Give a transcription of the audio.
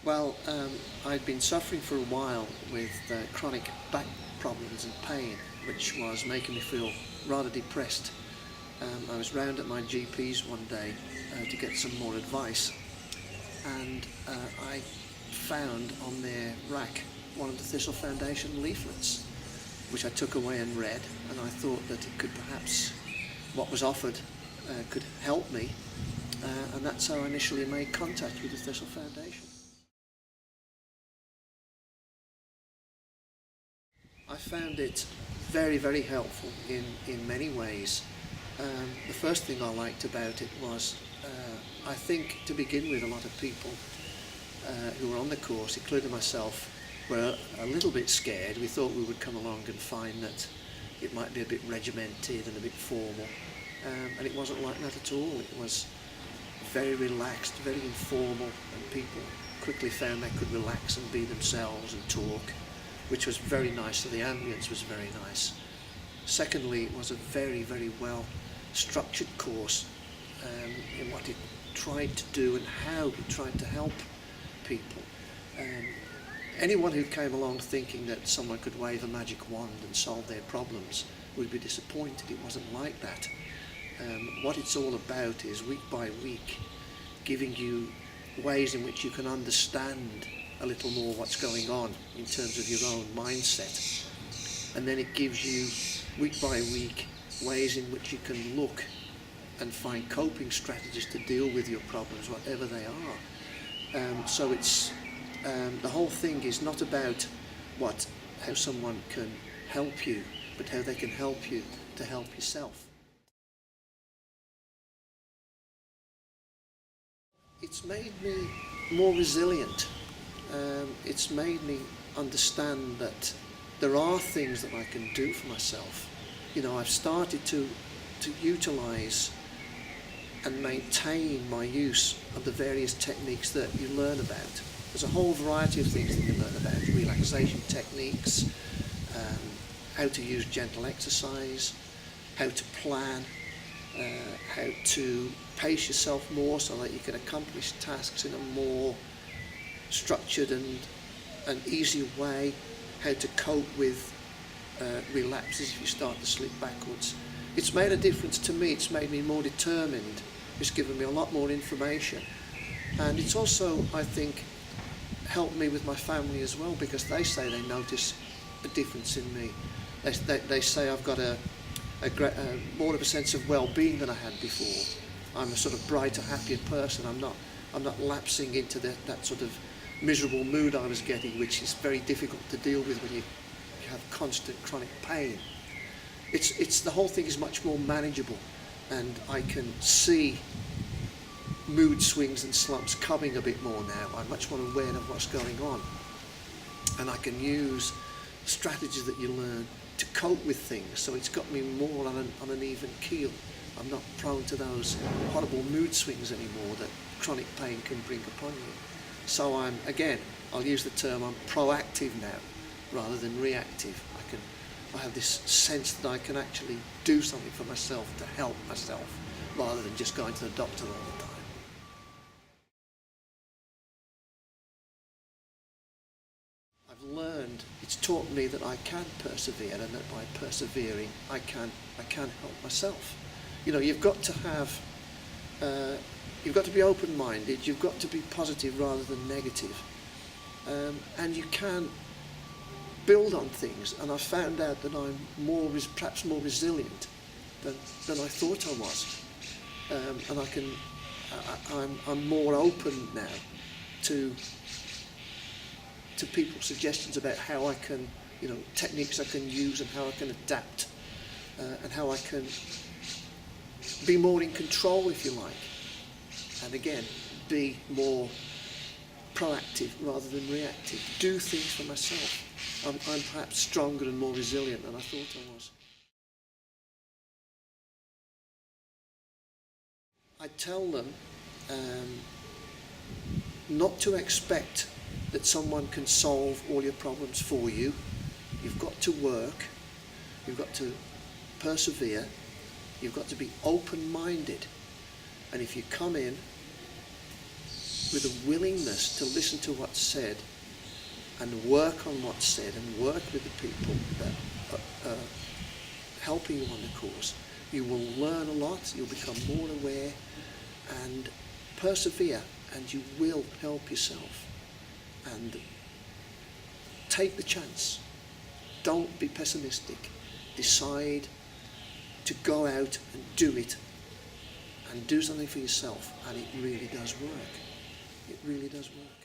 Well, I'd been suffering for a while with chronic back problems and pain, which was making me feel rather depressed. I was round at my GP's one day to get some more advice, and I found on their rack one of the Thistle Foundation leaflets, which I took away and read, and I thought that it could perhaps, what was offered could help me, and that's how I initially made contact with the Thistle Foundation. I found it very, very helpful in many ways. The first thing I liked about it was, I think to begin with, a lot of people who were on the course, including myself, were a little bit scared. We thought we would come along and find that it might be a bit regimented and a bit formal, and it wasn't like that at all. It was very relaxed, very informal, and people quickly found they could relax and be themselves and talk, which was very nice. So the ambience was very nice. Secondly, it was a very, very well structured course in what it tried to do and how it tried to help people. Anyone who came along thinking that someone could wave a magic wand and solve their problems would be disappointed. It wasn't like that. What it's all about is week by week giving you ways in which you can understand a little more what's going on in terms of your own mindset, and then it gives you week by week ways in which you can look and find coping strategies to deal with your problems, whatever they are. So it's the whole thing is not about how someone can help you, but how they can help you to help yourself. It's made me more resilient. It's made me understand that there are things that I can do for myself. You know, I've started to utilise and maintain my use of the various techniques that you learn about. There's a whole variety of things that you learn about: relaxation techniques, how to use gentle exercise, how to plan, how to pace yourself more so that you can accomplish tasks in a more structured and easier way, how to cope with relapses if you start to slip backwards. It's made a difference to me. It's made me more determined. It's given me a lot more information, and it's also, I think, helped me with my family as well, because they say they notice a difference in me. They say I've got a more of a sense of well-being than I had before. I'm a sort of brighter, happier person. I'm not lapsing into that sort of miserable mood I was getting, which is very difficult to deal with when you have constant chronic pain. It's the whole thing is much more manageable, and I can see mood swings and slumps coming a bit more now. I'm much more aware of what's going on, and I can use strategies that you learn to cope with things. So it's got me more on an even keel. I'm not prone to those horrible mood swings anymore that chronic pain can bring upon you. So I'll use the term, I'm proactive now rather than reactive. I have this sense that I can actually do something for myself to help myself, rather than just going to the doctor all the time. I've learned, it's taught me that I can persevere, and that by persevering I can help myself. You know, you've got to be open-minded, you've got to be positive rather than negative, and you can build on things. And I found out that I'm perhaps more resilient than I thought I was, and I'm more open now to people's suggestions about how I can, techniques I can use and how I can adapt, and how I can be more in control, if you like, and again, be more proactive rather than reactive. Do things for myself. I'm perhaps stronger and more resilient than I thought I was. I tell them not to expect that someone can solve all your problems for you. You've got to work, you've got to persevere, you've got to be open-minded, and if you come in with a willingness to listen to what's said and work on what's said and work with the people that are helping you on the course, you will learn a lot, you'll become more aware and persevere, and you will help yourself. And take the chance. Don't be pessimistic. Decide to go out and do it, and do something for yourself, and it really does work. It really does work.